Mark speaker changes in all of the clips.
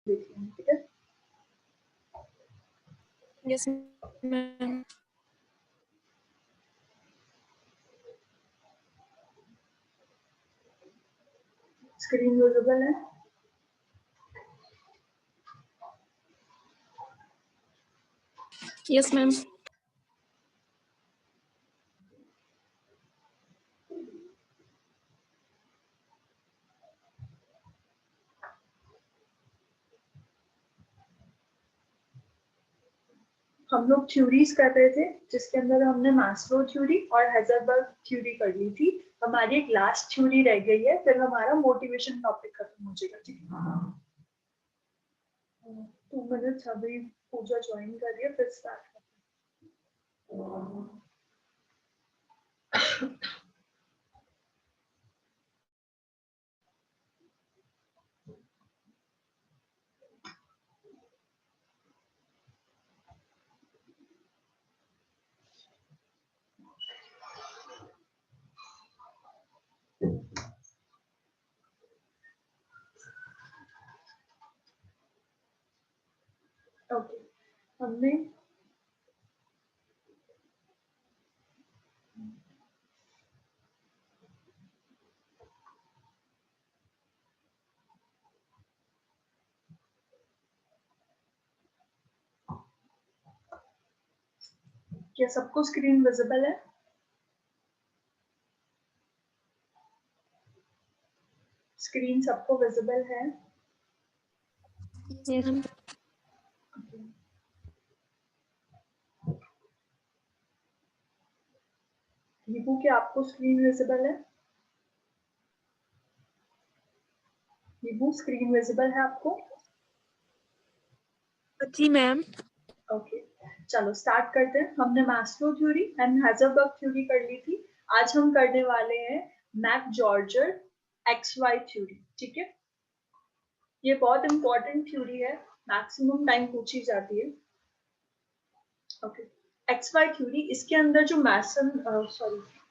Speaker 1: देख लेंगे, ठीक है।
Speaker 2: Yes ma'am.
Speaker 1: स्क्रीन विजिबल है?
Speaker 2: Yes ma'am.
Speaker 1: हम लोग थ्योरीज कर रहे थे जिसके अंदर हमने मास्लो थ्योरी और हेजलबर्ग थ्योरी कर ली थी। हमारी एक लास्ट थ्योरी रह गई है, फिर हमारा मोटिवेशन टॉपिक खत्म हो जाएगा, ठीक है। 2 मिनट्स अभी पूजा ज्वाइन कर रही है, फिर स्टार्ट ओके। हमने क्या सबको स्क्रीन विजिबल है? स्क्रीन सबको विजिबल है?
Speaker 2: Yes ma'am.
Speaker 1: दीपू, क्या आपको स्क्रीन विजिबल है? दीपू, स्क्रीन विजिबल है आपको?
Speaker 2: जी मैम।
Speaker 1: ओके, चलो स्टार्ट करते हैं। हमने मास्लो थ्योरी एंड हेजलबर्ग थ्योरी कर ली थी। आज हम करने वाले हैं मैक-जॉर्जर एक्स वाई थ्योरी, ठीक है। ये बहुत इंपॉर्टेंट थ्योरी है, मैक्सिमम टाइम पूछी जाती है। ओके, एक्स वाई थ्योरी, इसके अंदर जो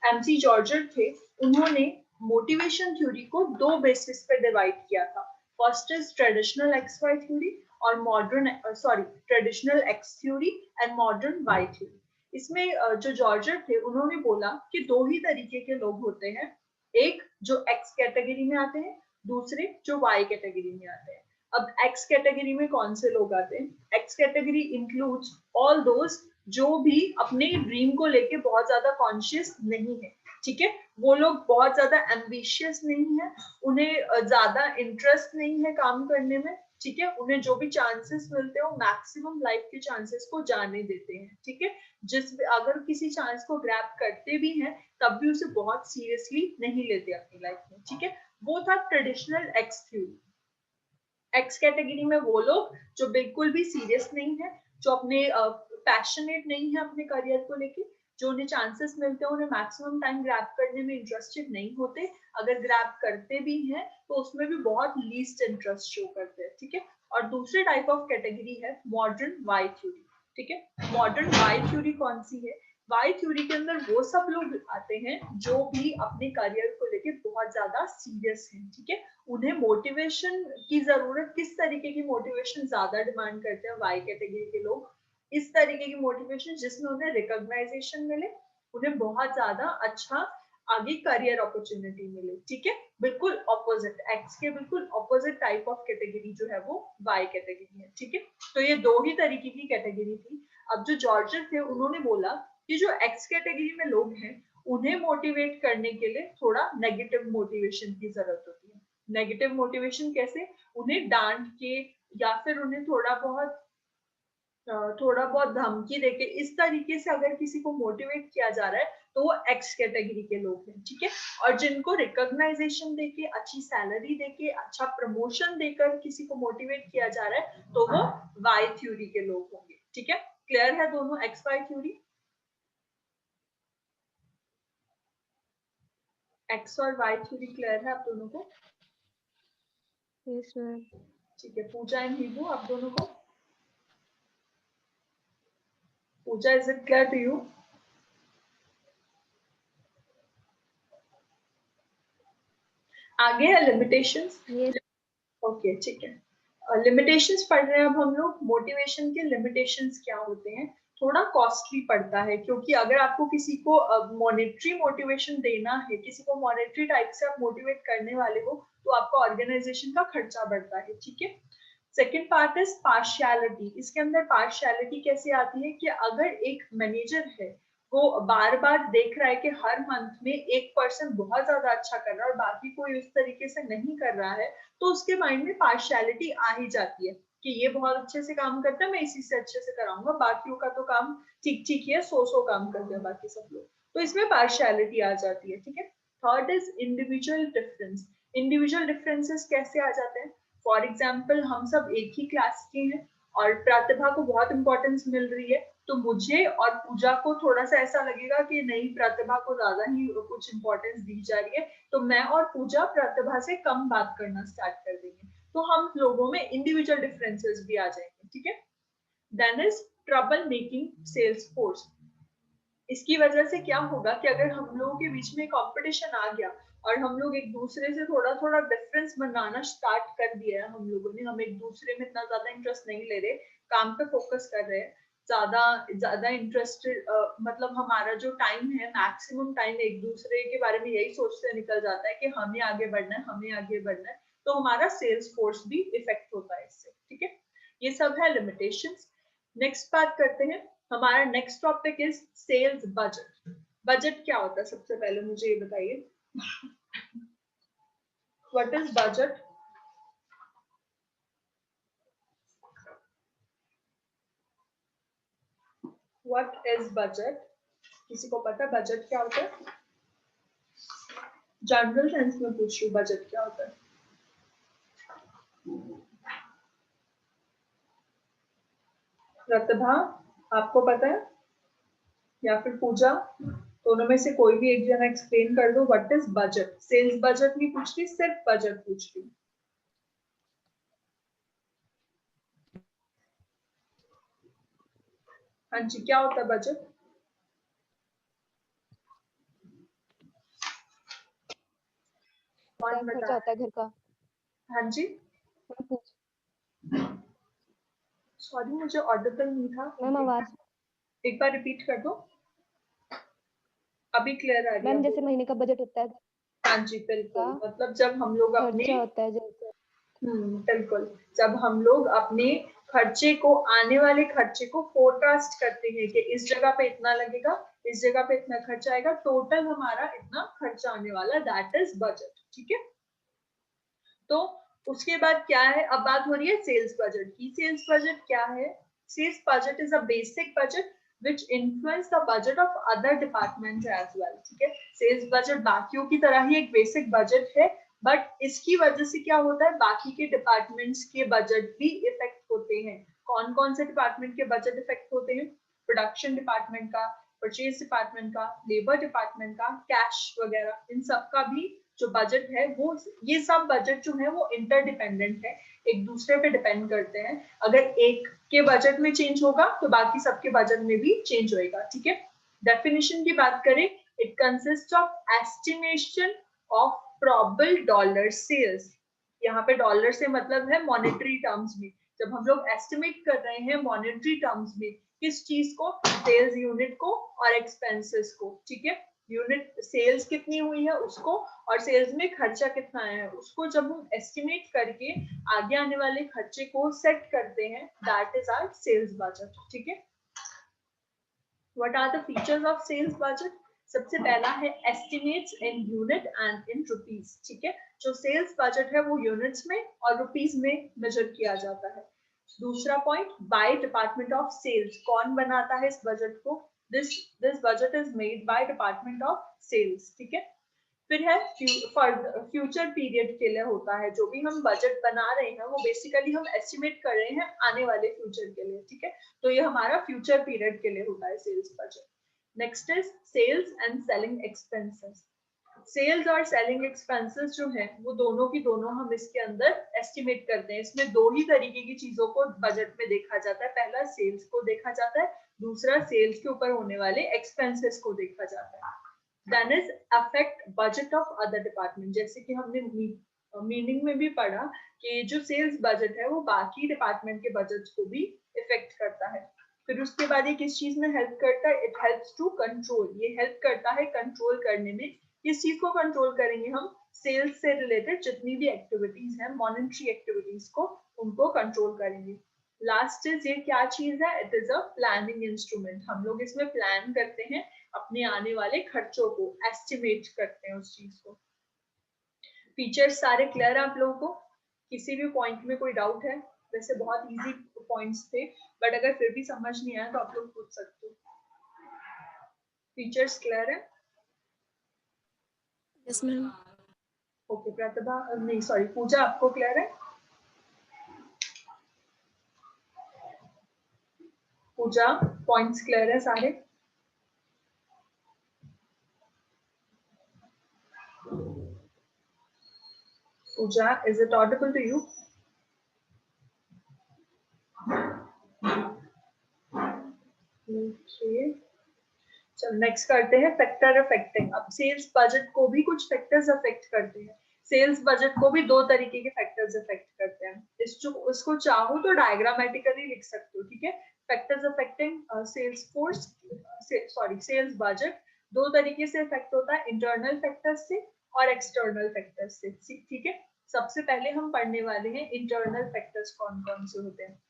Speaker 1: एमसी जॉर्जर थे, उन्होंने मोटिवेशन थ्योरी को 2 बेसिस पे डिवाइड किया था। First is traditional X Y theory और modern traditional X theory and modern Y theory. इसमें जो जॉर्जर थे, उन्होंने बोला कि 2 ही तरीके के लोग होते हैं, एक जो एक्स कैटेगरी में आते हैं, दूसरे जो वाई कैटेगरी में आते हैं। अब एक्स कैटेगरी में कौन से लोग आते हैं? X category includes all those जो भी अपने ड्रीम को लेके बहुत ज्यादा कॉन्शियस नहीं है, ठीक है। वो लोग बहुत ज्यादा एम्बिशियस नहीं है, उन्हें ज्यादा इंटरेस्ट नहीं है काम करने में, ठीक है। उन्हें जो भी चांसेस मिलते हैं वो मैक्सिमम लाइफ के चांसेस को जाने देते हैं, ठीक है। अगर किसी चांस को ग्रैब करते भी हैं तब भी उसे बहुत सीरियसली नहीं लेते अपनी लाइफ में, ठीक है। वो था traditional X theory. X category में वो लोग जो बिल्कुल भी सीरियस नहीं है, जो अपने पैशनेट नहीं है अपने करियर को लेके, जो उन्हें चांसेस मिलते हैं उन्हें मैक्सिमम टाइम ग्रैब करने में इंटरेस्टेड नहीं होते, अगर ग्रैब करते भी हैं तो उसमें भी बहुत लीस्ट इंटरेस्ट शो करते हैं, ठीक है। और दूसरे टाइप ऑफ कैटेगरी है मॉडर्न वाई थ्योरी, ठीक है। मॉडर्न वाई थ्योरी कौन सी है? वाई थ्योरी के अंदर वो सब लोग आते हैं जो भी अपने करियर को लेके बहुत ज्यादा सीरियस हैं, ठीक है। उन्हें मोटिवेशन की जरूरत, किस तरीके की मोटिवेशन ज्यादा डिमांड करते हैं वाई कैटेगरी के लोग? इस तरीके की मोटिवेशन जिसमें उन्हें रिकॉग्नाइजेशन मिले, उन्हें बहुत ज्यादा अच्छा आगे करियर अपॉर्चुनिटी मिले, ठीक है। बिल्कुल ऑपोजिट, एक्स के बिल्कुल ऑपोजिट टाइप ऑफ कैटेगरी जो है वो वाई कैटेगरी है, ठीक है। तो ये 2 ही तरीके की कैटेगरी थी। अब जो जॉर्जर थे, उन्होंने बोला कि जो एक्स कैटेगरी में लोग हैं उन्हें मोटिवेट करने के लिए थोड़ा नेगेटिव मोटिवेशन की जरूरत होती है। नेगेटिव मोटिवेशन कैसे? उन्हें डांट के या फिर उन्हें थोड़ा बहुत धमकी देके, इस तरीके से अगर किसी को मोटिवेट किया जा रहा है तो वो एक्स कैटेगरी के लोग हैं, ठीक है। और जिनको रिकॉग्नाइजेशन देके, अच्छी सैलरी देके, अच्छा प्रमोशन देकर किसी को मोटिवेट किया जा रहा है तो वो वाई थ्योरी के लोग होंगे, ठीक है। क्लियर है दोनों एक्स वाई थ्योरी? एक्स और वाई थ्योरी क्लियर है आप दोनों को?
Speaker 2: Yes ma'am.
Speaker 1: ठीक है, पूजा एंड हीबू आप दोनों को? Pooja, is it clear to you? आगे है लिमिटेशंस।
Speaker 2: यस।
Speaker 1: ओके, ठीक है। लिमिटेशंस पढ़ रहे हैं अब हम लोग। मोटिवेशन के लिमिटेशंस क्या होते हैं? थोड़ा कॉस्टली पड़ता है, क्योंकि अगर आपको किसी को मॉनेटरी मोटिवेशन देना है, किसी को मॉनेटरी टाइप से आप मोटिवेट करने वाले हो, तो आपका ऑर्गेनाइजेशन का खर्चा बढ़ता है, ठीक है। Second part is partiality. इसके अंदर पार्शियलिटी कैसे आती है कि अगर एक मैनेजर है, वो बार बार देख रहा है कि हर मंथ में एक पर्सन बहुत ज्यादा अच्छा कर रहा है और बाकी कोई उस तरीके से नहीं कर रहा है, तो उसके माइंड में पार्शियलिटी आ ही जाती है कि ये बहुत अच्छे से काम करता है, मैं इसी से अच्छे से कराऊंगा, बाकियों का तो काम ठीक ठीक ही है, सो काम करते हैं बाकी सब लोग, तो इसमें पार्शियलिटी आ जाती है, ठीक है। Third is individual difference. Individual differences कैसे आ जाते हैं? फॉर एग्जाम्पल हम सब एक ही क्लास के हैं और प्रतिभा को बहुत इंपॉर्टेंस मिल रही है, तो मुझे और पूजा को थोड़ा सा ऐसा लगेगा कि नहीं, प्रतिभा को ज्यादा ही कुछ इंपॉर्टेंस दी जा रही है, तो मैं और पूजा प्रतिभा से कम बात करना स्टार्ट कर देंगे, तो हम लोगों में इंडिविजुअल डिफरेंसेस भी आ जाएंगे, ठीक है। Then is trouble making sales force. इसकी वजह से क्या होगा कि अगर हम लोगों के बीच में कंपटीशन आ गया और हम लोग एक दूसरे से थोड़ा थोड़ा डिफरेंस बनाना स्टार्ट कर दिया है, हम लोगों ने, हम एक दूसरे में इतना ज्यादा इंटरेस्ट नहीं ले रहे, काम पे फोकस कर रहे हैं, ज्यादा ज्यादा इंटरेस्टेड, मतलब हमारा जो टाइम है, मैक्सिमम टाइम एक दूसरे के बारे में यही सोचते निकल जाता है कि हमें आगे बढ़ना है, हमें आगे बढ़ना है, तो हमारा सेल्स फोर्स भी इफेक्ट होता है इससे, ठीक है। ये सब है लिमिटेशंस। नेक्स्ट बात करते हैं, हमारा next topic is sales budget. Budget क्या होता है? सबसे पहले मुझे ये बताइए, what is budget? What is budget? किसी को पता है बजट क्या होता है? जनरल सेंस में पूछ रही हूँ, बजट क्या होता है? प्रतिभा, आपको पता है? या फिर पूजा, दोनों में से कोई भी एक जना एक्सप्लेन कर दो, what is budget? Sales budget नहीं पूछ रही, सिर्फ बजट पूछ रही। हाँ जी, क्या होता है बजट? कौन बता
Speaker 3: खर्चा होता है घर का।
Speaker 1: हाँ जी, सॉरी मुझे ऑडिबल नहीं था,
Speaker 3: मैम आवाज।
Speaker 1: एक बार रिपीट कर दो। अभी क्लियर आ रही है,
Speaker 3: मैम जैसे
Speaker 1: बोलो।
Speaker 3: महीने का बजट होता है
Speaker 1: हाँ जी
Speaker 3: का,
Speaker 1: बिल्कुल, मतलब जब हम लोग अपने,
Speaker 3: खर्चा होता है जैसे।
Speaker 1: बिल्कुल, जब हम लोग अपने खर्चे को, आने वाले खर्चे को फोरकास्ट करते हैं कि इस जगह पे इतना लगेगा, इस जगह पे इतना खर्चा आएगा, टोटल हमारा इतना खर्चा आने वाला, दैट इज बजट, ठीक है। तो उसके बाद क्या है, अब बात हो रही है सेल्स बजट की। सेल्स बजट क्या है? Sales budget is a basic budget which influence the budget of other departments as well, ठीक है। सेल्स बजट बाकियों की तरह ही एक बेसिक बजट है, बट इसकी वजह से क्या होता है, बाकी के डिपार्टमेंट्स के बजट भी इफेक्ट होते हैं। कौन कौन से डिपार्टमेंट के बजट इफेक्ट होते हैं? प्रोडक्शन डिपार्टमेंट का, परचेज डिपार्टमेंट का, लेबर डिपार्टमेंट का, कैश वगैरह, इन सब का भी जो बजट है वो, ये सब बजट जो है वो इंटरडिपेंडेंट है, एक दूसरे पे डिपेंड करते हैं। अगर एक के बजट में चेंज होगा तो बाकी सबके बजट में भी चेंज होएगा, ठीक है। डेफिनेशन की बात करें, it consist of estimation of probable dollar sales. यहाँ पे डॉलर से मतलब है मॉनेटरी टर्म्स में, जब हम लोग एस्टिमेट कर रहे हैं मॉनेटरी टर्म्स में, किस चीज को? सेल्स यूनिट को और एक्सपेंसेस को, ठीक है। यूनिट सेल्स कितनी हुई है उसको, और सेल्स में खर्चा कितना आया है उसको, जब हम एस्टिमेट करके आगे आने वाले खर्चे को सेट करते हैं, that is our sales budget, ठीक है। What are the features of sales budget? सबसे पहला है estimates in unit and in rupees, ठीक है। जो सेल्स बजट है वो यूनिट्स में और रुपीस में मेजर किया जाता है। दूसरा point, by department of sales, कौन बनाता है इस बजट को? This budget is made by department of sales, ठीक है। फिर है फ्यूचर पीरियड के लिए होता है, जो भी हम बजट बना रहे हैं वो बेसिकली हम एस्टिमेट कर रहे हैं आने वाले फ्यूचर के लिए, ठीक है। तो ये हमारा फ्यूचर पीरियड के लिए होता है sales budget. Next is sales and selling expenses. Sales और सेलिंग एक्सपेंसेस जो है वो दोनों की दोनों हम इसके अंदर एस्टिमेट करते हैं। इसमें दो ही तरीके की चीजों को बजट में देखा जाता है, पहला सेल्स को देखा जाता है, दूसरा सेल्स के ऊपर होने वाले एक्सपेंसेस को देखा जाता है। Then is affect budget of other department, जैसे कि हमने मीनिंग में भी पढ़ा कि जो सेल्स बजट है वो बाकी डिपार्टमेंट के बजट को भी इफेक्ट करता है। फिर उसके बाद ये किस चीज में हेल्प करता है? इट हेल्प्स टू कंट्रोल, ये हेल्प करता है कंट्रोल करने में। किस चीज को कंट्रोल करेंगे हम? सेल्स से रिलेटेड जितनी भी एक्टिविटीज हैं, मॉनेटरी एक्टिविटीज को, उनको कंट्रोल करेंगे। लास्ट इज ये क्या चीज है? It is a planning instrument. हम लोग इसमें प्लान करते हैं अपने आने वाले खर्चों को, एस्टिमेट करते हैं उस चीज को। फीचर्स सारे क्लियर है आप लोगों को? किसी भी पॉइंट में कोई डाउट है? वैसे बहुत इजी पॉइंट्स थे, बट अगर फिर भी समझ नहीं आया तो आप लोग पूछ सकते हो। फीचर्स क्लियर है?
Speaker 2: Yes ma'am.
Speaker 1: ओके प्रतिभा, नहीं सॉरी पूजा, आपको क्लियर है? पूजा, पॉइंट्स क्लियर है सारे? Pooja, is it audible to you? Okay, चलो नेक्स्ट करते हैं फैक्टर अफेक्टिंग। अब सेल्स बजट को भी कुछ फैक्टर्स अफेक्ट करते हैं। सेल्स बजट को भी दो तरीके के फैक्टर्स अफेक्ट करते हैं। इसको चाहो तो डायग्रामेटिकली लिख सकते हो, ठीक है? Factors affecting sales force, sorry sales budget दो तरीके से अफेक्ट होता है, इंटरनल फैक्टर्स से और एक्सटर्नल फैक्टर्स से, ठीक है? सबसे पहले हम पढ़ने वाले हैं इंटरनल फैक्टर्स कौन कौन से होते हैं।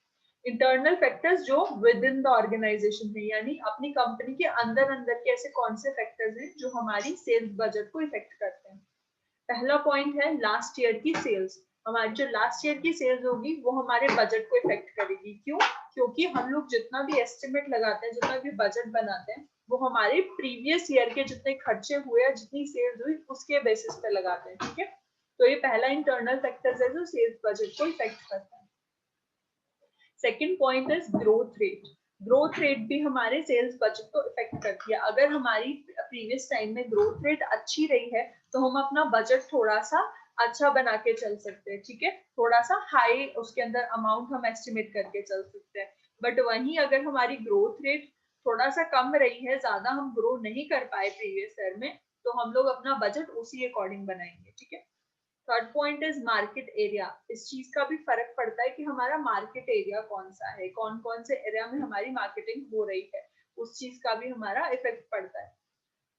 Speaker 1: इंटरनल फैक्टर्स जो विद इन द ऑर्गेनाइजेशन है, यानी अपनी कंपनी के अंदर अंदर के ऐसे कौन से फैक्टर्स हैं जो हमारी सेल्स बजट को इफेक्ट करते हैं। पहला पॉइंट है लास्ट ईयर की सेल्स। हमारी जो लास्ट ईयर की सेल्स होगी वो हमारे बजट को इफेक्ट करेगी। क्यों? क्योंकि हम लोग जितना भी एस्टिमेट लगाते हैं, जितना भी बजट बनाते हैं, वो हमारे प्रीवियस ईयर के जितने खर्चे हुए या जितनी सेल्स हुई उसके बेसिस पे लगाते हैं, ठीक है? तो ये पहला इंटरनल फैक्टर्स है जो सेल्स बजट को इफेक्ट करता है। Second point is growth rate. Growth rate भी हमारे सेल्स बजट को इफेक्ट करती है। अगर हमारी प्रीवियस टाइम में ग्रोथ रेट अच्छी रही है तो हम अपना बजट थोड़ा सा अच्छा बना के चल सकते हैं, ठीक है? थोड़ा सा हाई उसके अंदर अमाउंट हम एस्टिमेट करके चल सकते हैं। बट वहीं अगर हमारी ग्रोथ रेट थोड़ा सा कम रही है, ज्यादा हम ग्रो नहीं कर पाए प्रीवियस ईयर में, तो हम लोग अपना बजट उसी अकॉर्डिंग बनाएंगे, ठीक है? Third point is market area. इस चीज का भी फर्क पड़ता है कि हमारा मार्केट एरिया कौन सा है, कौन कौन से एरिया में हमारी मार्केटिंग हो रही है, उस चीज का भी हमारा इफेक्ट पड़ता है।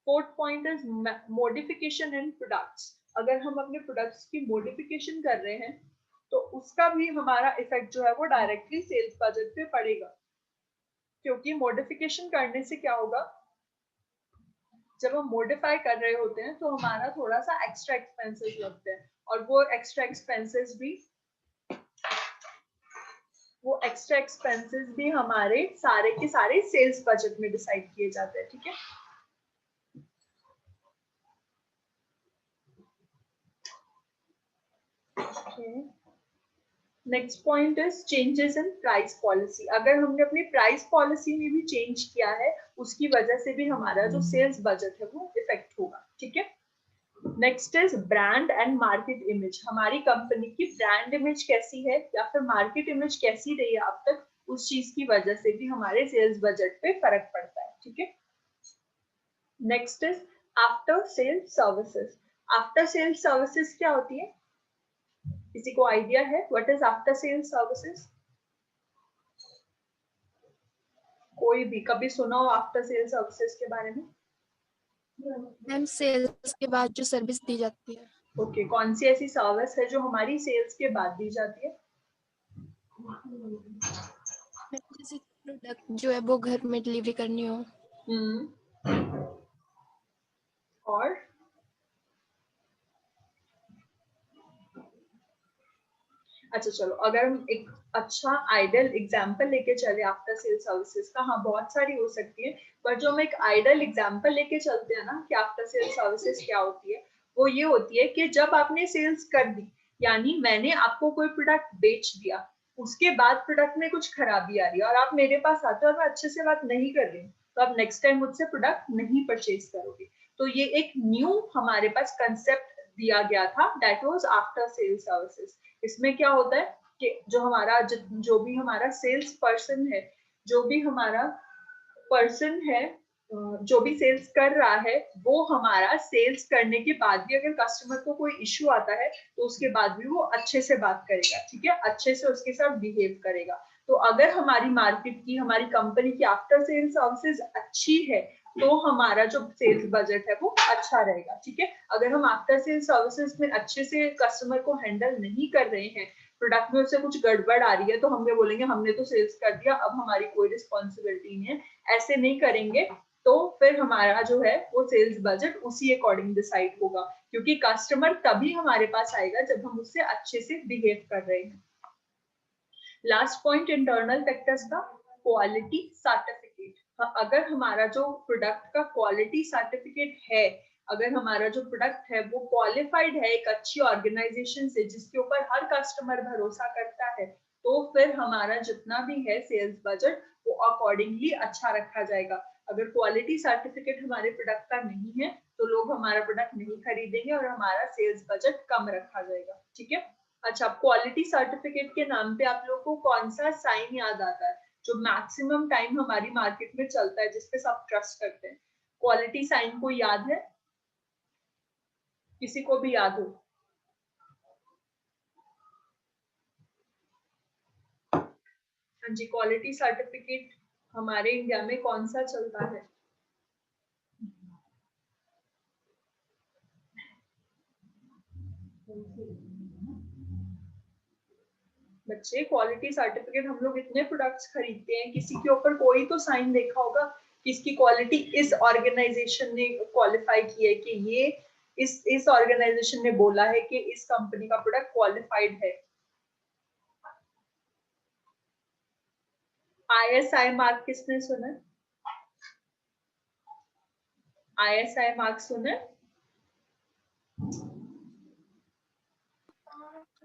Speaker 1: Fourth point is modification in products. अगर हम अपने प्रोडक्ट्स की मॉडिफिकेशन कर रहे हैं तो उसका भी हमारा इफेक्ट जो है वो डायरेक्टली सेल्स बजट पे पड़ेगा। क्योंकि मॉडिफिकेशन करने से क्या होगा, जब हम मॉडिफाई कर रहे होते हैं तो हमारा थोड़ा सा एक्स्ट्रा एक्सपेंसेस लगते हैं, और वो एक्स्ट्रा एक्सपेंसेस भी हमारे सारे के सारे सेल्स बजट में डिसाइड किए जाते हैं, ठीक है? Next point is changes in price policy. अगर हमने अपनी प्राइस पॉलिसी में भी चेंज किया है, उसकी वजह से भी हमारा जो सेल्स बजट है वो इफेक्ट होगा, ठीक है? Next is brand and market image. हमारी कंपनी की ब्रांड इमेज कैसी है या फिर मार्केट इमेज कैसी रही है अब तक, उस चीज की वजह से भी हमारे सेल्स बजट पे फर्क पड़ता है, ठीक है? Next is after sale services. After sale services क्या होती है? किसी को आइडिया है what is after sale services? कोई भी कभी सुना हो आफ्टर सेल सर्विसेज के बारे में?
Speaker 2: मैम सेल्स के बाद जो सर्विस दी जाती है।
Speaker 1: ओके, कौन सी ऐसी सर्विस है जो हमारी सेल्स के बाद दी जाती है?
Speaker 2: मैम जैसे प्रोडक्ट जो है वो घर में डिलीवरी करनी हो।
Speaker 1: और अच्छा चलो, अगर हम एक अच्छा आइडियल एग्जांपल लेके चले आफ्टर सेल सर्विसेज का, हाँ बहुत सारी हो सकती है, पर जो हम एक आइडियल एग्जांपल लेके चलते हैं ना कि आफ्टर सेल सर्विसेज क्या होती है, वो ये होती है कि जब आपने सेल्स कर दी, यानी मैंने आपको कोई प्रोडक्ट बेच दिया, उसके बाद प्रोडक्ट में कुछ खराबी आ रही है और आप मेरे पास आते हो और मैं अच्छे से बात नहीं कर रही हूँ, तो आप नेक्स्ट टाइम मुझसे प्रोडक्ट नहीं परचेज करोगे। तो ये एक न्यू हमारे पास कंसेप्ट दिया गया था, that was after sale services. इसमें क्या होता है कि जो भी हमारा सेल्स पर्सन है, जो भी हमारा पर्सन है जो भी सेल्स कर रहा है वो हमारा सेल्स करने के बाद भी अगर कस्टमर को कोई इश्यू आता है तो उसके बाद भी वो अच्छे से बात करेगा, ठीक है, अच्छे से उसके साथ बिहेव करेगा। तो अगर हमारी मार्केट की, हमारी कंपनी की आफ्टर सेल्स सर्विसेज अच्छी है तो हमारा जो सेल्स बजट है वो अच्छा रहेगा, ठीक है। अगर हम आफ्टर सेल्स सर्विसेज में अच्छे से कस्टमर को हैंडल नहीं कर रहे हैं, प्रोडक्ट में उससे कुछ गड़बड़ आ रही है, तो हम ये बोलेंगे हमने तो सेल्स कर दिया, अब हमारी कोई रिस्पॉन्सिबिलिटी नहीं है, ऐसे नहीं करेंगे तो फिर हमारा जो है वो सेल्स बजट उसी अकॉर्डिंग डिसाइड होगा, क्योंकि कस्टमर तभी हमारे पास आएगा जब हम उससे अच्छे से बिहेव कर रहे हैं। लास्ट पॉइंट इंटरनल फैक्टर्स का, क्वालिटी सर्टिफिकेट। अगर हमारा जो प्रोडक्ट का क्वालिटी सर्टिफिकेट है, अगर हमारा जो प्रोडक्ट है वो क्वालिफाइड है एक अच्छी ऑर्गेनाइजेशन से जिसके ऊपर हर कस्टमर भरोसा करता है, तो फिर हमारा जितना भी है सेल्स बजट वो अकॉर्डिंगली अच्छा रखा जाएगा। अगर क्वालिटी सर्टिफिकेट हमारे प्रोडक्ट का नहीं है तो लोग हमारा प्रोडक्ट नहीं खरीदेंगे और हमारा सेल्स बजट कम रखा जाएगा, ठीक है। अच्छा, क्वालिटी सर्टिफिकेट के नाम पे आप लोगों को कौन सा साइन याद आता है जो मैक्सिमम टाइम हमारी मार्केट में चलता है, जिसपे सब ट्रस्ट करते हैं? क्वालिटी साइन को याद है? किसी को भी याद हो? हाँ जी, क्वालिटी सर्टिफिकेट हमारे इंडिया में कौन सा चलता है? बच्चे, क्वालिटी सर्टिफिकेट हम लोग इतने प्रोडक्ट्स खरीदते हैं, किसी के ऊपर कोई तो साइन देखा होगा कि इसकी क्वालिटी इस ऑर्गेनाइजेशन ने क्वालिफाई की है, कि ये इस ऑर्गेनाइजेशन ने बोला है कि इस कंपनी का प्रोडक्ट क्वालिफाइड है। ISI मार्क किसने सुना है? ISI मार्क सुना है?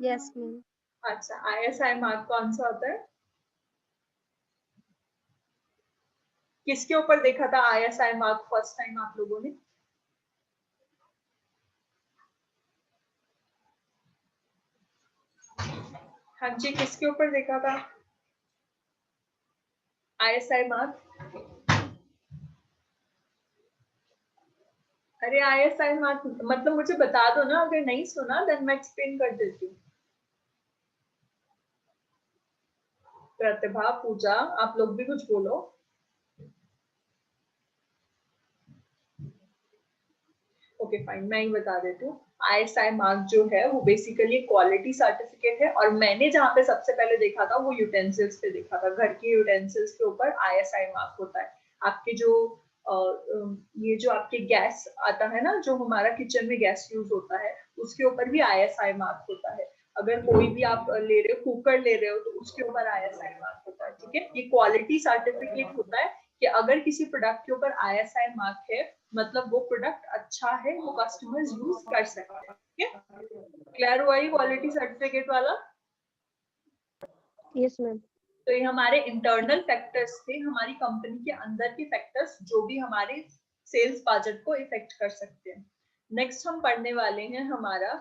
Speaker 2: Yes ma'am.
Speaker 1: अच्छा, ISI मार्क कौन सा होता है? किसके ऊपर देखा था ISI मार्क फर्स्ट टाइम आप लोगों ने? हाँ जी, किसके ऊपर देखा था ISI मार्क? अरे ISI मार्क मतलब मुझे बता दो ना, अगर नहीं सुना देन मैं एक्सप्लेन कर देती हूँ। प्रतिभा, पूजा, आप लोग भी कुछ बोलो। ओके फाइन, मैं ही बता देती हूँ। ISI मार्क जो है वो बेसिकली क्वालिटी सर्टिफिकेट है, और मैंने जहाँ पे सबसे पहले देखा था वो यूटेंसिल्स पे देखा था। घर के यूटेंसिल्स के ऊपर ISI मार्क होता है। आपके जो ये जो आपके गैस आता है ना, जो हमारा किचन में गैस यूज होता है, उसके ऊपर भी ISI मार्क होता है। अगर कोई भी आप ले रहे हो, कुकर ले रहे हो, तो उसके ऊपर ISI मार्क होता है, ठीक है। ये क्वालिटी सर्टिफिकेट होता है कि अगर किसी प्रोडक्ट के ऊपर ISI मार्क है मतलब वो प्रोडक्ट अच्छा है, वो कस्टमर्स यूज कर सकते हैं, ठीक है। क्लियर हुआ ये क्वालिटी सर्टिफिकेट वाला?
Speaker 2: Yes ma'am.
Speaker 1: तो ये हमारे इंटरनल फैक्टर्स थे, हमारी कंपनी के अंदर के फैक्टर्स जो भी हमारे सेल्स बजट को इफेक्ट कर सकते हैं। नेक्स्ट हम पढ़ने वाले हैं हमारा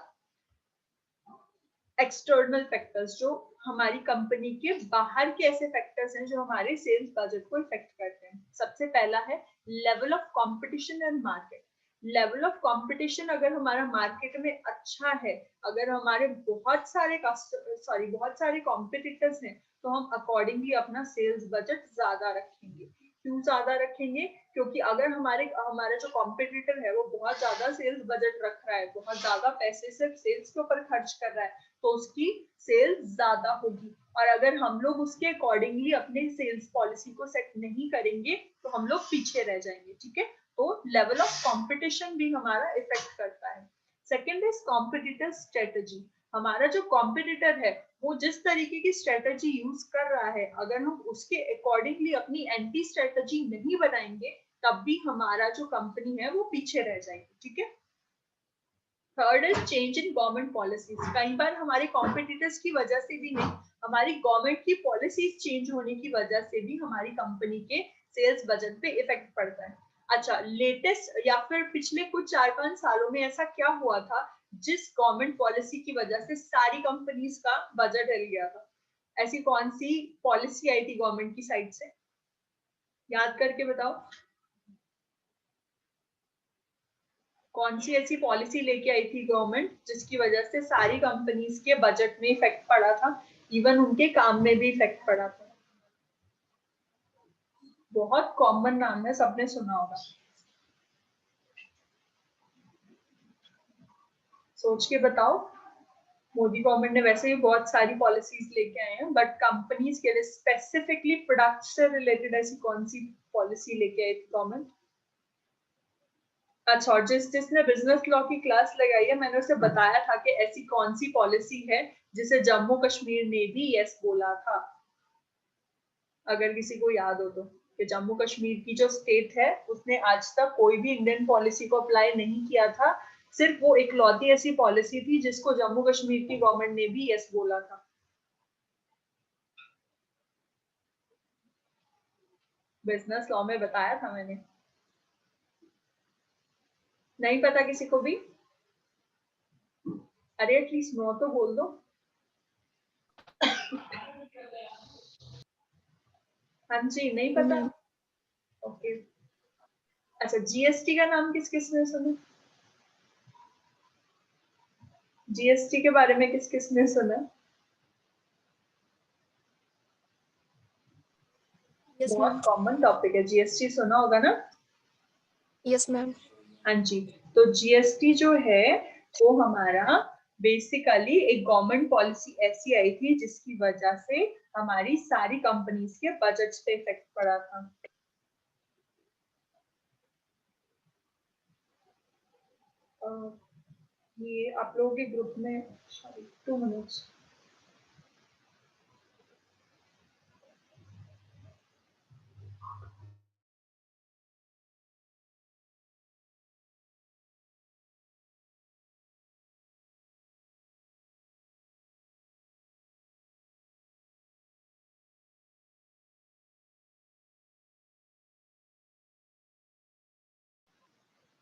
Speaker 1: एक्सटर्नल फैक्टर्स, जो हमारी कंपनी के बाहर के ऐसे फैक्टर्स हैं जो हमारे सेल्स बजट को इफेक्ट करते हैं। सबसे पहला है level of competition and market. Level of competition अगर हमारा मार्केट में अच्छा है, अगर हमारे बहुत सारे कॉम्पिटिटर्स हैं, तो हम अकॉर्डिंगली अपना सेल्स बजट ज्यादा रखेंगे। क्यों ज्यादा रखेंगे? क्योंकि अगर हमारा जो कॉम्पिटिटर है वो बहुत ज्यादा सेल्स बजट रख रहा है, बहुत ज्यादा पैसे सिर्फ सेल्स के ऊपर खर्च कर रहा है, तो उसकी सेल्स ज्यादा होगी। और अगर हम लोग उसके अकॉर्डिंगली अपने सेल्स पॉलिसी को सेट नहीं करेंगे तो हम लोग पीछे रह जाएंगे, ठीक है। तो लेवल ऑफ कंपटीशन भी हमारा इफेक्ट करता है। Second is competitor strategy. हमारा जो कॉम्पिटिटर है वो जिस तरीके की स्ट्रेटजी यूज कर रहा है, अगर हम उसके अकॉर्डिंगली अपनी एंटी स्ट्रेटजी नहीं बनाएंगे तब भी हमारा जो कंपनी है वो पीछे रह जाएगी, ठीक है। Third is change in government policies. कई बार हमारे कॉम्पिटिटर्स की वजह से भी नहीं, हमारी गवर्नमेंट की पॉलिसीज चेंज होने की वजह से भी हमारी कंपनी के सेल्स बजट पे इफेक्ट पड़ता है। अच्छा, लेटेस्ट या फिर पिछले कुछ 4-5 सालों में ऐसा क्या हुआ था जिस गवर्नमेंट पॉलिसी की वजह से सारी कंपनीज का बजट हिल गया था? ऐसी कौन सी पॉलिसी आई थी गवर्नमेंट की साइड से? याद करके बताओ। कौन सी ऐसी पॉलिसी लेके आई थी गवर्नमेंट जिसकी वजह से सारी कंपनीज के बजट में इफेक्ट पड़ा था, इवन उनके काम में भी इफेक्ट पड़ा था? बहुत कॉमन नाम है, सबने सुना होगा, सोच के बताओ। मोदी गवर्नमेंट ने वैसे ही बहुत सारी पॉलिसीज लेके आए हैं, बट कंपनीज के लिए स्पेसिफिकली प्रोडक्ट से रिलेटेड ऐसी कौन सी पॉलिसी लेके आई थी गवर्नमेंट? अच्छा, और जिसने बिजनेस लॉ की क्लास लगाई है, मैंने उसे बताया था कि ऐसी कौन सी पॉलिसी है जिसे जम्मू कश्मीर ने भी यस बोला था, अगर किसी को याद हो तो, कि जम्मू कश्मीर की जो स्टेट है उसने आज तक कोई भी इंडियन पॉलिसी को अप्लाई नहीं किया था, सिर्फ वो इकलौती ऐसी पॉलिसी थी जिसको जम्मू कश्मीर की गवर्नमेंट ने भी यस बोला था। बिजनेस लॉ में बताया था मैंने। नहीं पता किसी को भी? अरे एटलीस्ट नो तो बोल दो। हाँ जी, नहीं पता?
Speaker 2: Ma'am
Speaker 1: okay. अच्छा, जीएसटी का नाम किस किसने सुना? जीएसटी के बारे में किस किसने सुना?
Speaker 2: यस
Speaker 1: बहुत
Speaker 2: मैम।
Speaker 1: कॉमन टॉपिक है, जीएसटी सुना होगा ना?
Speaker 2: Yes ma'am.
Speaker 1: हाँ जी। तो जीएसटी जो है वो हमारा बेसिकली एक गवर्नमेंट पॉलिसी ऐसी आई थी जिसकी वजह से हमारी सारी कंपनीज के बजट्स पे इफेक्ट पड़ा था। ये आप लोगों के ग्रुप में 2 मिनट्स।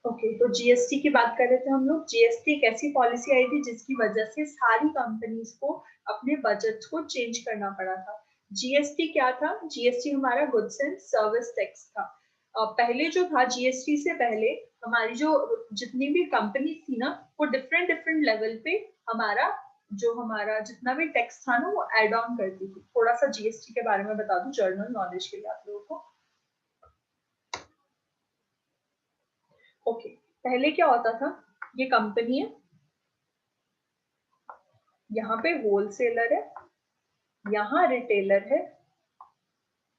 Speaker 1: ओके, तो जीएसटी की बात कर रहे थे हम लोग। जीएसटी एक ऐसी पॉलिसी आई थी जिसकी वजह से सारी कंपनीज को अपने बजट को चेंज करना पड़ा था। जीएसटी क्या था? जीएसटी हमारा गुड्स एंड सर्विस टैक्स था। पहले जो था, जीएसटी से पहले हमारी जो जितनी भी कंपनी थी ना, वो डिफरेंट डिफरेंट लेवल पे हमारा जितना भी टैक्स था ना, वो एड ऑन करती थी। थोड़ा सा जीएसटी के बारे में बता दूं जर्नल नॉलेज के लिए आप लोगों को। ओके, पहले क्या होता था, ये कंपनी है, यहाँ पे होलसेलर है, यहाँ रिटेलर है,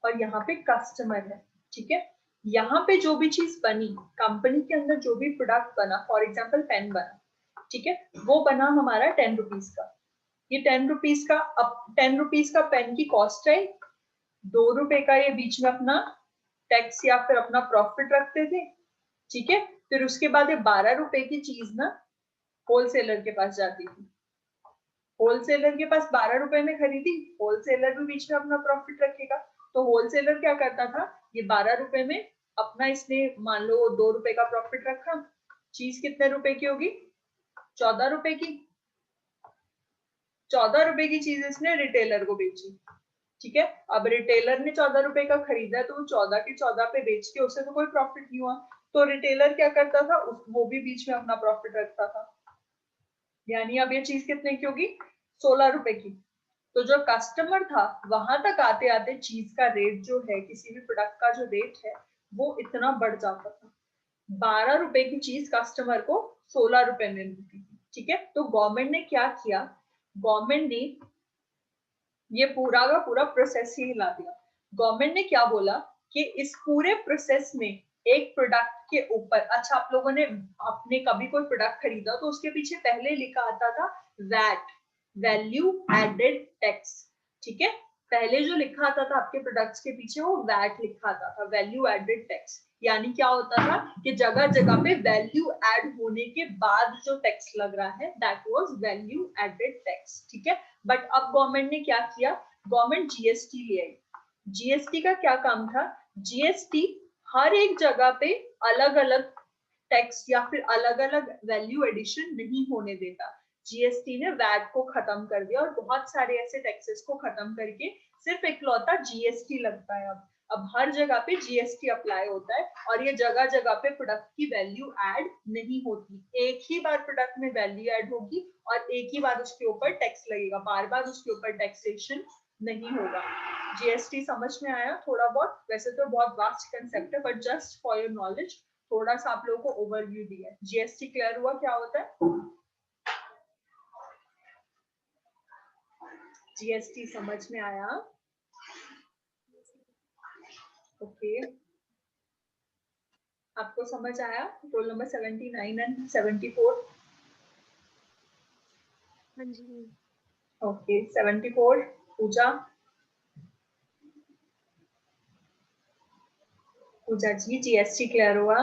Speaker 1: और यहाँ पे कस्टमर है। ठीक है, यहाँ पे जो भी चीज बनी, कंपनी के अंदर जो भी प्रोडक्ट बना, फॉर एग्जाम्पल पेन बना, ठीक है, वो बना हमारा 10 रुपीज का। ये 10 रुपीज का, अब 10 रुपीज का पेन की कॉस्ट है, 2 रुपए का ये बीच में अपना टैक्स या फिर अपना प्रॉफिट रखते थे। ठीक है, फिर उसके बाद ये 12 रुपए की चीज ना होलसेलर के पास जाती थी। होलसेलर के पास 12 रुपए में खरीदी, होलसेलर भी बीच में अपना प्रॉफिट रखेगा। तो होलसेलर क्या करता था, ये 12 रुपए में अपना, इसने मान लो 2 रुपए का प्रॉफिट रखा, चीज कितने रुपए की होगी? 14 रुपए की। 14 रुपए की चीज इसने रिटेलर को बेची। ठीक है, अब रिटेलर ने 14 रुपए का खरीदा है, तो वो 14 के 14 पे बेच के उसे तो कोई प्रॉफिट नहीं हुआ। तो रिटेलर क्या करता था, वो भी बीच में अपना प्रॉफिट रखता था। यानी अब ये चीज कितने की होगी? 16 रुपए की। तो जो कस्टमर था, वहां तक आते आते चीज का रेट जो है, किसी भी प्रोडक्ट का जो रेट है, वो इतना बढ़ जाता था। 12 रुपए की चीज कस्टमर को 16 रुपए में मिलती थी। ठीक है, तो गवर्नमेंट ने क्या किया, गवर्नमेंट ने ये पूरा का पूरा प्रोसेस ही हिला दिया। गवर्नमेंट ने क्या बोला कि इस पूरे प्रोसेस में एक प्रोडक्ट के ऊपर, अच्छा आप लोगों ने, आपने कभी कोई प्रोडक्ट खरीदा तो उसके पीछे पहले लिखा आता था वैट, वैल्यू एडेड टैक्स। ठीक है, पहले जो लिखा आता था आपके प्रोडक्ट्स के पीछे, वो वैट लिखा आता था, वैल्यू एडेड टैक्स। यानी क्या होता था कि जगह जगह पे वैल्यू ऐड होने के बाद जो टैक्स लग रहा है, that was value added tax. ठीक है, बट अब गवर्नमेंट ने क्या किया, गवर्नमेंट जीएसटी ले आई। जीएसटी का क्या काम था, जीएसटी हर एक जगह पे अलग अलग टैक्स या फिर अलग अलग वैल्यू एडिशन नहीं होने देता। जीएसटी ने वैट को खत्म कर दिया और बहुत सारे ऐसे टैक्सेस को खत्म करके सिर्फ इकलौता जीएसटी लगता है। अब अब हर जगह पे जीएसटी अप्लाई होता है और ये जगह जगह पे प्रोडक्ट की वैल्यू ऐड नहीं होती, एक ही बार प्रोडक्ट में वैल्यू ऐड होगी और एक ही बार उसके ऊपर टैक्स लगेगा, बार बार उसके ऊपर टैक्सेशन नहीं होगा। जीएसटी समझ में आया थोड़ा बहुत? वैसे तो बहुत वास्ट कंसेप्ट है but just for your knowledge थोड़ा सा आप लोगों को ओवरव्यू दिया है। जीएसटी क्लियर हुआ क्या होता है? जीएसटी समझ में आया? ओके आपको समझ आया? Roll number 79 and 74?
Speaker 2: हाँ जी।
Speaker 1: ओके 74 पूजा। पूजा जी जीएसटी क्लियर हुआ?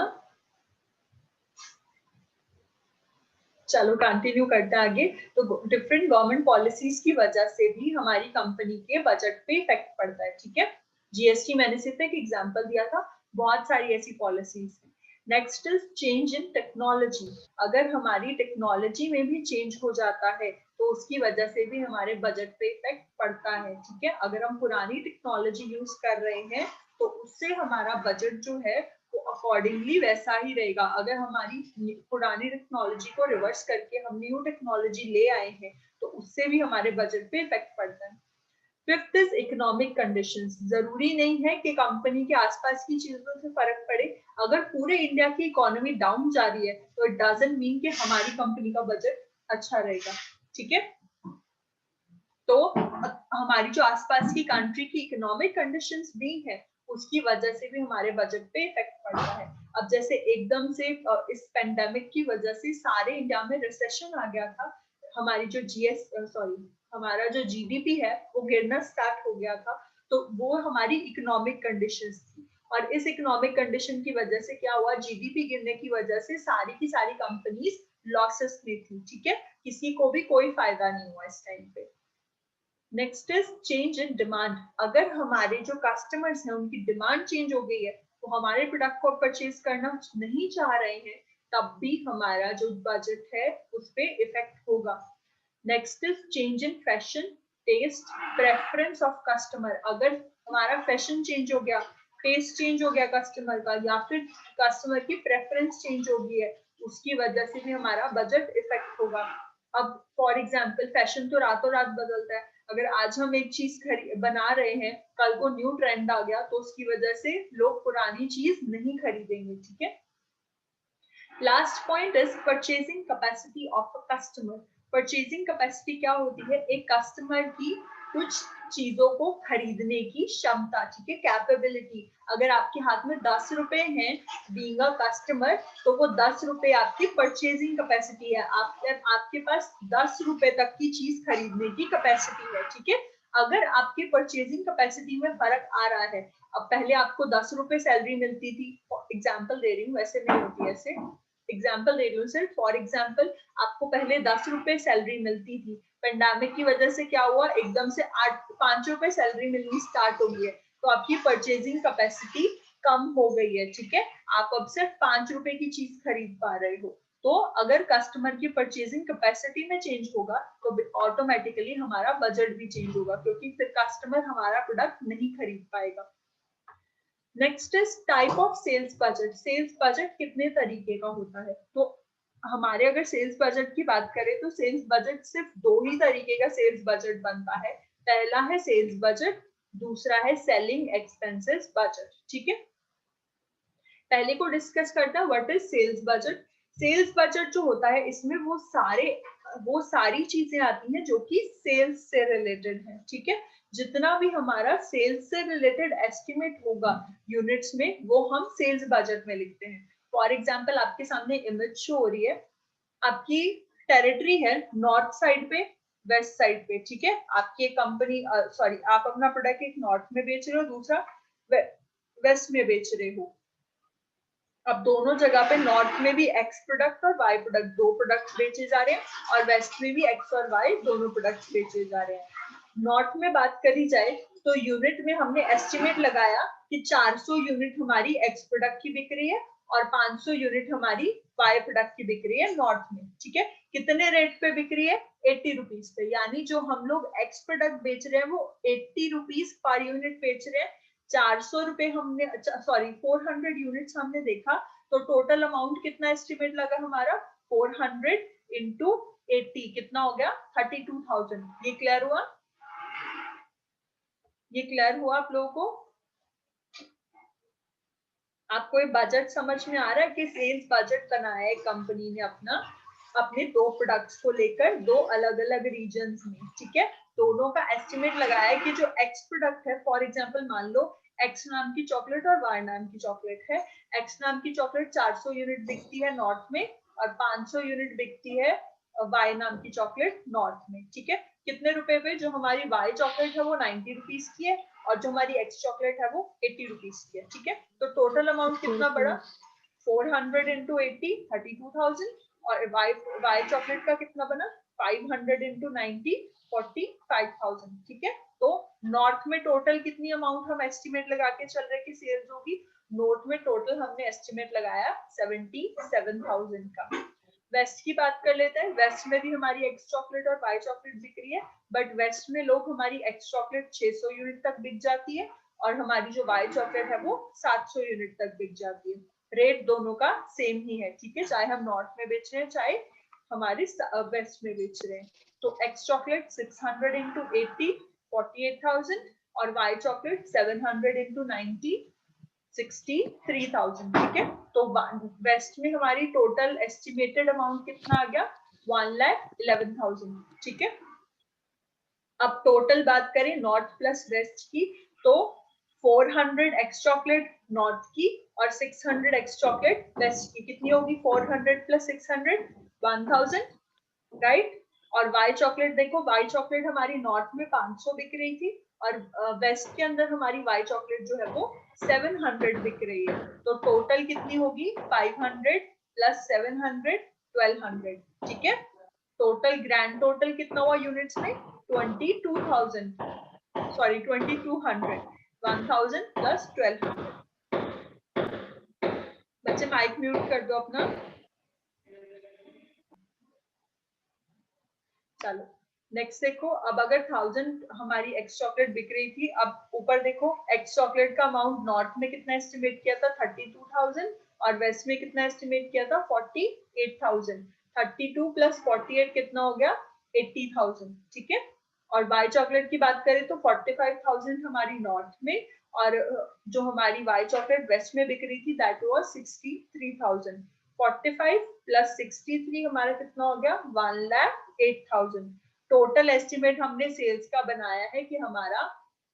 Speaker 1: चलो कंटिन्यू करते हैं आगे। तो डिफरेंट गवर्नमेंट पॉलिसीज की वजह से भी हमारी कंपनी के बजट पे इफेक्ट पड़ता है, ठीक है। जीएसटी मैंने सिर्फ एक एग्जांपल दिया था, बहुत सारी ऐसी पॉलिसीज हैं। Next is change in technology. अगर हमारी टेक्नोलॉजी में भी चेंज हो जाता है तो उसकी वजह से भी हमारे बजट पे इफेक्ट पड़ता है, ठीक है। अगर हम पुरानी टेक्नोलॉजी यूज कर रहे हैं तो उससे हमारा बजट जो है वो अकॉर्डिंगली वैसा ही रहेगा। अगर हमारी पुरानी टेक्नोलॉजी को रिवर्स करके हम न्यू टेक्नोलॉजी ले आए हैं तो उससे भी हमारे बजट पे इफेक्ट पड़ता है। Fifth is economic conditions. जरूरी नहीं है कि कंपनी के आसपास की चीजों से फर्क पड़े। अगर पूरे इंडिया की इकोनॉमी डाउन जा रही है तो इट डजंट मीन कि हमारी कंपनी का बजट अच्छा रहेगा, ठीक है। तो हमारी जो आसपास की कंट्री की इकोनॉमिक कंडीशंस भी है उसकी वजह से भी हमारे बजट पे इफेक्ट पड़ता है। अब जैसे एकदम से इस पेंडेमिक की वजह से सारे इंडिया में रिसेशन आ गया था, हमारी जो हमारा जो जीडीपी है वो गिरना स्टार्ट हो गया था, तो वो हमारी इकोनॉमिक कंडीशंस थी। और इस इकोनॉमिक कंडीशन की वजह से क्या हुआ, जीडीपी गिरने की वजह से सारी की सारी कंपनीज लॉसेस में थी, ठीक है। किसी को भी कोई फायदा नहीं हुआ इस टाइम पे। Next is change in demand. अगर हमारे जो कस्टमर्स हैं उनकी डिमांड चेंज हो गई है, वो हमारे प्रोडक्ट को परचेज करना नहीं चाह रहे हैं, तब भी हमारा जो बजट है उस पर इफेक्ट होगा। Next is change in fashion, taste, preference of customer. अगर हमारा फैशन चेंज हो गया, टेस्ट चेंज हो गया कस्टमर का, या फिर कस्टमर की प्रेफरेंस चेंज हो गई है, उसकी वजह से भी हमारा बजट इफेक्ट होगा। अब फॉर एग्जाम्पल फैशन तो रातों रात बदलता है। अगर आज हम एक चीज बना रहे हैं, कल को न्यू ट्रेंड आ गया तो उसकी वजह से लोग पुरानी चीज नहीं खरीदेंगे, ठीक है। Last point is purchasing capacity of a customer. Purchasing capacity क्या होती है, एक कस्टमर की कुछ चीजों को खरीदने की क्षमता, ठीक है, कैपेबिलिटी। अगर आपके हाथ में 10 रुपए हैं बीइंग अ कस्टमर, तो वो 10 रुपए आपकी परचेजिंग कैपेसिटी है। आपके पास 10 रुपए तक की चीज खरीदने की कैपेसिटी है, ठीक है। अगर आपकी परचेजिंग कैपेसिटी में फर्क आ रहा है, अब पहले आपको 10 रुपए सैलरी मिलती थी, एग्जाम्पल दे रही हूँ, वैसे नहीं होती ऐसे, एग्जाम्पल दे रही हूँ सिर्फ फॉर एग्जाम्पल, आपको पहले 10 रुपए सैलरी मिलती थी, पेंडेमिक की वजह से क्या हुआ, एकदम से 5 रुपए सैलरी मिलनी स्टार्ट हो गई है, तो आपकी परचेजिंग कैपेसिटी कम हो गई है, ठीक है। आप अब सिर्फ 5 रुपए की चीज खरीद पा रहे हो। तो अगर कस्टमर की परचेजिंग कैपेसिटी में चेंज होगा तो ऑटोमेटिकली हमारा बजट भी चेंज होगा, क्योंकि फिर कस्टमर हमारा प्रोडक्ट नहीं खरीद पाएगा। Next is type of sales budget. Sales budget कितने तरीके का होता है, तो हमारे अगर सेल्स बजट की बात करें तो सेल्स बजट सिर्फ 2 ही तरीके का सेल्स बजट बनता है। पहला है सेल्स बजट, दूसरा है सेलिंग एक्सपेंसेस बजट, ठीक है। पहले को डिस्कस करता है what is sales budget. Sales budget जो होता है इसमें वो सारी चीजें आती हैं जो कि सेल्स से रिलेटेड है, ठीक है। जितना भी हमारा सेल्स से रिलेटेड एस्टिमेट होगा यूनिट्स में, वो हम सेल्स बजट में लिखते हैं। फॉर एग्जाम्पल आपके सामने इमेज शो हो रही है, आपकी टेरिटरी है नॉर्थ साइड पे, वेस्ट साइड पे, ठीक है। आपकी कंपनी आप अपना प्रोडक्ट एक नॉर्थ में बेच रहे हो, दूसरा वेस्ट में बेच रहे हो। अब दोनों जगह पे नॉर्थ में भी एक्स प्रोडक्ट और वाई प्रोडक्ट, 2 प्रोडक्ट बेचे जा रहे हैं, और वेस्ट में भी एक्स और वाई दोनों प्रोडक्ट बेचे जा रहे हैं। नॉर्थ में बात करी जाए तो यूनिट में हमने एस्टिमेट लगाया कि 400 यूनिट हमारी एक्स प्रोडक्ट की बिक रही है और 500 यूनिट हमारी वाई प्रोडक्ट की बिक रही है नॉर्थ में, ठीक है। कितने रेट पे बिक रही है, 80 रुपीज पे, यानी जो हम लोग एक्स प्रोडक्ट बेच रहे हैं वो 80 रुपीज पर यूनिट बेच रहे हैं, 400 रुपए हमने, सॉरी 400 यूनिट्स हमने देखा, तो टोटल अमाउंट कितना एस्टिमेट लगा हमारा, 400 इंटू 80 कितना हो गया, 32,000। ये क्लियर हुआ, ये क्लियर हुआ आप लोगों को? आपको ये बजट समझ में आ रहा है कि सेल्स बजट बनाया है कंपनी ने अपना, अपने दो प्रोडक्ट्स को लेकर दो अलग अलग रीजन्स में, ठीक है। दोनों का एस्टिमेट लगाया है कि जो एक्स प्रोडक्ट है, फॉर एग्जांपल मान लो एक्स नाम की चॉकलेट और वाई नाम की चॉकलेट है। एक्स नाम की चॉकलेट 400 यूनिट बिकती है नॉर्थ में और 500 यूनिट बिकती है वाई नाम की चॉकलेट नॉर्थ में, ठीक है। कितने रुपए पे? जो हमारी वाई चॉकलेट है वो 90 रुपीज की है और जो हमारी एक्स चॉकलेट है वो 80 रुपीज की है, ठीक है। तो टोटल अमाउंट कितना बड़ा, 400 इंटू 80 32,000, और वाई चॉकलेट का कितना बना, 500 इंटू 90 45,000, ठीक है। तो नॉर्थ में टोटल कितनी अमाउंट हम एस्टिमेट लगा के चल रहे कि सेल्स होगी, नॉर्थ में टोटल हमने एस्टिमेट लगाया 77,000 का। वेस्ट की बात कर लेते हैं। वेस्ट में भी हमारी एक्स चॉकलेट और वाई चॉकलेट बिक रही है, बट वेस्ट में लोग हमारी एक्स चॉकलेट 600 यूनिट तक बिक जाती है और हमारी जो वाई चॉकलेट है वो 700 यूनिट तक बिक जाती है। रेट दोनों का सेम ही है, ठीक है, चाहे हम नॉर्थ में बेच रहे हैं चाहे हमारे वेस्ट में बेच रहे हैं। तो एक्स चॉकलेट 600 इंटू 80 48,000 और वाई चॉकलेट 700 इंटू 90 63,000, ठीक है। तो वेस्ट में हमारी टोटल एस्टिमेटेड अमाउंट कितना आ गया, 1,11,000, ठीक है। अब टोटल बात करें नॉर्थ प्लस वेस्ट की, तो 400 एक्स चॉकलेट नॉर्थ की और 600 एक्स चॉकलेट वेस्ट की, कितनी होगी, 400 प्लस 600 1000, राइट। और वाई चॉकलेट देखो, वाई चॉकलेट हमारी नॉर्थ में 500 बिक रही थी और वेस्ट के अंदर हमारी वाई चॉकलेट जो है वो 700 बिक रही है। तो टोटल कितनी होगी, 500 प्लस 700 1200, ठीक है। टोटल ग्रैंड टोटल कितना हुआ यूनिट्स में, 22,000, सॉरी 2200, 1000 प्लस 1200। बच्चे माइक म्यूट कर दो अपना। चलो नेक्स्ट देखो, अब अगर 1000 हमारी एक्स चॉकलेट बिक रही थी, अब ऊपर देखो एक्स चॉकलेट का अमाउंट नॉर्थ में कितना एस्टिमेट किया था, 32,000 और वेस्ट में कितना एस्टिमेट किया था, 48,000। 32 प्लस 48 कितना हो गया, 80,000, ठीक है। और वाई चॉकलेट की बात करें तो 45,000 हमारी नॉर्थ में और जो हमारी वाई चॉकलेट वेस्ट में बिक रही थी दैट वाज 63,000। 45 प्लस 63 हमारा कितना हो गया, 1,08,000। टोटल एस्टिमेट हमने सेल्स का बनाया है कि हमारा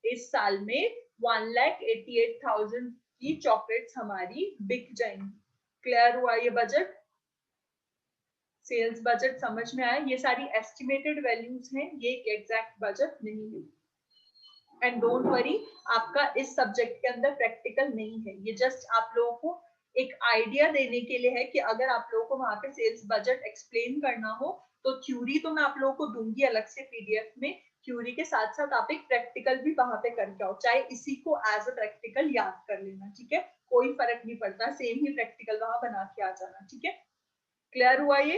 Speaker 1: इस साल में 1,88,000 की चॉकलेट्स हमारी बिक जाएंगी। क्लियर हुआ ये बजट, सेल्स बजट समझ में आया? ये सारी एस्टिमेटेड वैल्यूज हैं, ये एग्जैक्ट बजट नहीं है। एंड डोंट वरी, आपका इस सब्जेक्ट के अंदर प्रैक्टिकल नहीं है, ये जस्ट आप लोगों को एक आइडिया देने के लिए है कि अगर आप लोगों को वहां पे सेल्स बजट एक्सप्लेन करना हो तो थ्योरी तो मैं आप लोगों को दूंगी अलग से पीडीएफ में, थ्योरी के साथ साथ आप एक प्रैक्टिकल भी वहां पे करके आओ, चाहे इसी को एज अ प्रैक्टिकल याद कर लेना, ठीक है, कोई फर्क नहीं पड़ता, सेम ही प्रैक्टिकल वहां बना के आ जाना, ठीक है। क्लियर हुआ ये?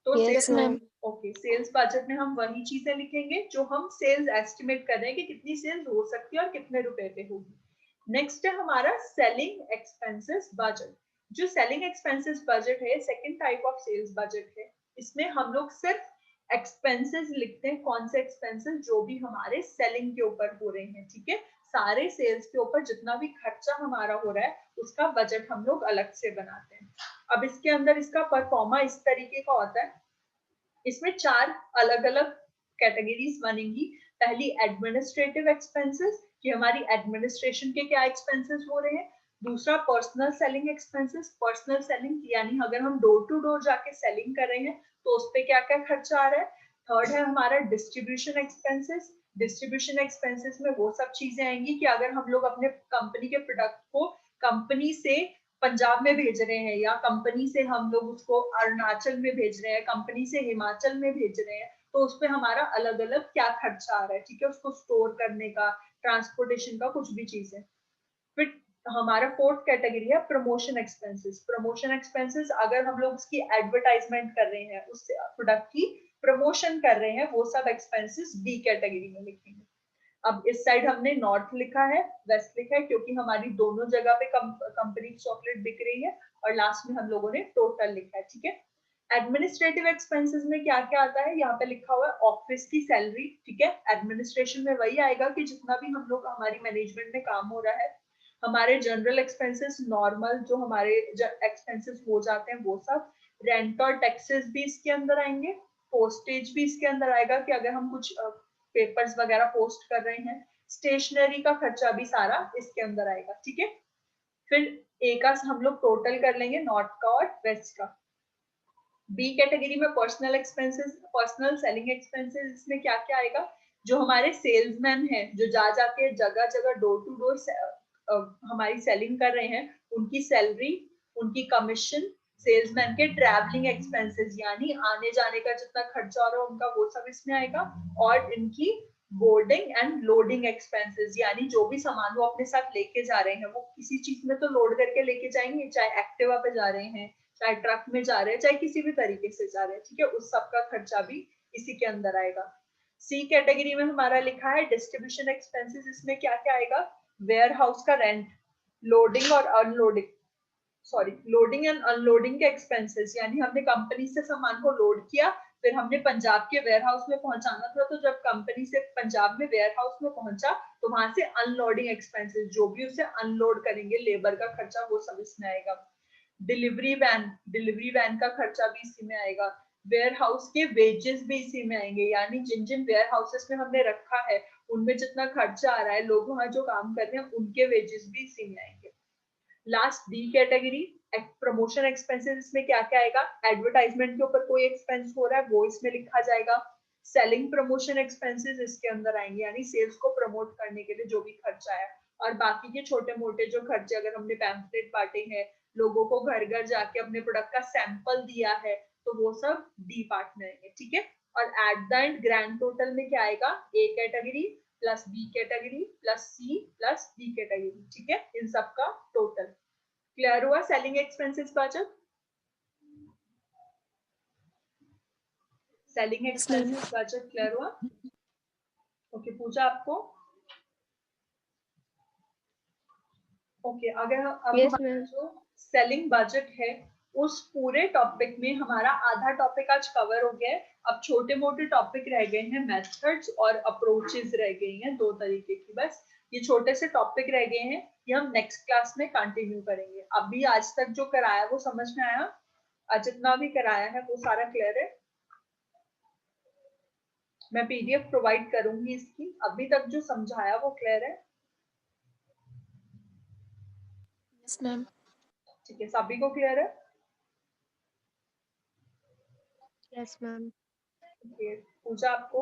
Speaker 1: तो
Speaker 2: yes ma'am.
Speaker 1: Okay, sales budget में हम वही चीजें लिखेंगे जो हम सेल्स एस्टिमेट कर रहे हैं कि कितनी सेल्स हो सकती है और कितने रुपए पे होगी। नेक्स्ट है हमारा सेलिंग एक्सपेंसेस बजट। जो सेलिंग एक्सपेंसेस बजट है second type of sales budget है। इसमें हम लोग सिर्फ एक्सपेंसेस लिखते हैं, कौन से एक्सपेंसेस, जो भी हमारे सेलिंग के ऊपर हो रहे हैं, ठीक है। सारे सेल्स के ऊपर जितना भी खर्चा हमारा हो रहा है उसका बजट हम लोग अलग से बनाते हैं। अब इसके अंदर इसका परफॉर्मा इस तरीके का होता है, इसमें 4 अलग अलग कैटेगरीज बनेंगी। पहली एडमिनिस्ट्रेटिव एक्सपेंसेस, कि हमारी एडमिनिस्ट्रेशन के क्या एक्सपेंसेस हो रहे हैं। दूसरा personal selling expenses, personal selling यानी अगर हम डोर टू डोर जाके सेलिंग कर रहे हैं तो उस पर क्या क्या खर्चा आ रहा है। थर्ड है हमारा डिस्ट्रीब्यूशन एक्सपेंसेस। डिस्ट्रीब्यूशन एक्सपेंसेस में वो सब चीजें आएंगी कि अगर हम लोग अपने कंपनी के प्रोडक्ट को कंपनी से पंजाब में भेज रहे हैं या कंपनी से हम लोग उसको अरुणाचल में भेज रहे हैं, कंपनी से हिमाचल में भेज रहे हैं, तो उस पर हमारा अलग अलग क्या खर्चा आ रहा है, ठीक है, उसको स्टोर करने का, ट्रांसपोर्टेशन का, कुछ भी चीज है। फिर हमारा फोर्थ कैटेगरी है प्रमोशन एक्सपेंसेस। प्रमोशन एक्सपेंसेस अगर हम लोग उसकी एडवर्टाइजमेंट कर रहे हैं उस प्रोडक्ट की, प्रमोशन कर रहे हैं वो सब एक्सपेंसेस डी कैटेगरी में लिखेंगे। अब इस साइड हमने नॉर्थ लिखा है, वेस्ट लिखा है, क्योंकि हमारी दोनों जगह पे कंपनी चॉकलेट बिक रही है, और लास्ट में हम लोगों ने टोटल लिखा है, ठीक है। एडमिनिस्ट्रेटिव एक्सपेंसेस में क्या क्या आता है, यहाँ पे लिखा हुआ है ऑफिस की सैलरी, ठीक है। एडमिनिस्ट्रेशन में वही आएगा कि जितना भी हम लोग हमारी मैनेजमेंट में काम हो रहा है। हमारे जनरल एक्सपेंसेस, नॉर्मल जो हमारे एक्सपेंसेस हो जाते हैं वो सब। रेंट और टैक्सेस भी इसके अंदर आएंगे। पोस्टेज भी इसके अंदर आएगा कि अगर हम कुछ पेपर्स वगैरह पोस्ट कर रहे हैं। स्टेशनरी का खर्चा भी सारा इसके अंदर आएगा, ठीक है। फिर ए का हम लोग टोटल कर लेंगे, नॉर्थ का और वेस्ट का। बी कैटेगरी में personal expenses, personal selling expenses, इसमें क्या क्या आएगा, जो हमारे सेल्समैन हैं, जो जा जाके जगह जगह डोर टू डोर हमारी सेलिंग कर रहे हैं, उनकी सैलरी, उनकी कमीशन, सेल्समैन के ट्रैवलिंग एक्सपेंसेस यानी आने जाने का जितना खर्चा हो रहा है उनका, वो सब इसमें आएगा। और इनकी बोर्डिंग एंड लोडिंग एक्सपेंसेस यानी जो भी सामान वो अपने साथ लेके जा रहे हैं, वो किसी चीज में तो लोड करके लेके जाएंगे, चाहे एक्टिवा पे जा रहे हैं, चाहे ट्रक में जा रहे हैं, चाहे किसी भी तरीके से जा रहे हैं, ठीक है। उस सब का खर्चा भी इसी के अंदर आएगा। सी कैटेगरी में हमारा लिखा है डिस्ट्रीब्यूशन एक्सपेंसेस, इसमें क्या क्या आएगा, वेयर हाउस का रेंट, लोडिंग और unloading, sorry loading and unloading के एक्सपेंसेस, यानी हमने कंपनी से सामान को लोड किया, फिर हमने पंजाब के वेयर हाउस में पहुंचाना था, तो जब कंपनी से पंजाब में वेयर हाउस में पहुंचा तो वहां से अनलोडिंग एक्सपेंसेस, जो भी उसे अनलोड करेंगे, लेबर का खर्चा, वो सब इसमें आएगा। डिलीवरी वैन का खर्चा भी इसी में आएगा। वेयर हाउस के वेजेस भी इसी में आएंगे, यानी जिन जिन वेयर हाउसेस में हमने रखा है उनमें जितना खर्चा आ रहा है, लोग वहां जो काम कर रहे हैं उनके वेजेस भी इसी में आएंगे। Last D category promotion expenses, इसमें क्या क्या आएगा, एडवर्टाइजमेंट के ऊपर कोई एक्सपेंस हो रहा है वो इसमें लिखा जाएगा। सेलिंग प्रमोशन एक्सपेंसेस इसके अंदर आएंगे, यानी सेल्स को प्रमोट करने के लिए जो भी खर्चा है। और बाकी के छोटे मोटे जो खर्चे, अगर हमने पैम्फलेट बांटे हैं, लोगों को घर घर जाके अपने प्रोडक्ट का सैंपल दिया है, तो वो सब डी पार्ट में आएंगे, ठीक है। और at the end grand total में क्या आएगा, A category plus B category plus C plus D category, ठीक है, इन सब का टोटल। क्लियर हुआ selling expenses budget? Selling expenses budget clear हुआ? ओके, पूछा आपको? ओके, अगर अब
Speaker 2: यस
Speaker 1: हमारा
Speaker 2: मैम।
Speaker 1: जो सेलिंग बजट है, उस पूरे टॉपिक में हमारा आधा टॉपिक आज कवर हो गया है। अब छोटे मोटे टॉपिक रह गए हैं, मेथड्स और अप्रोचेस रह गई हैं, दो तरीके की, बस ये छोटे से टॉपिक रह गए हैं, ये हम नेक्स्ट क्लास में कंटिन्यू करेंगे। अभी आज तक जो कराया वो समझ में आया? जितना भी कराया है वो सारा क्लियर है? मैं पीडीएफ प्रोवाइड करूंगी इसकी, अभी तक जो समझाया वो क्लियर है?
Speaker 2: Yes ma'am.
Speaker 1: ठीक है, सभी को क्लियर है?
Speaker 2: Yes ma'am.
Speaker 1: पूछा आपको?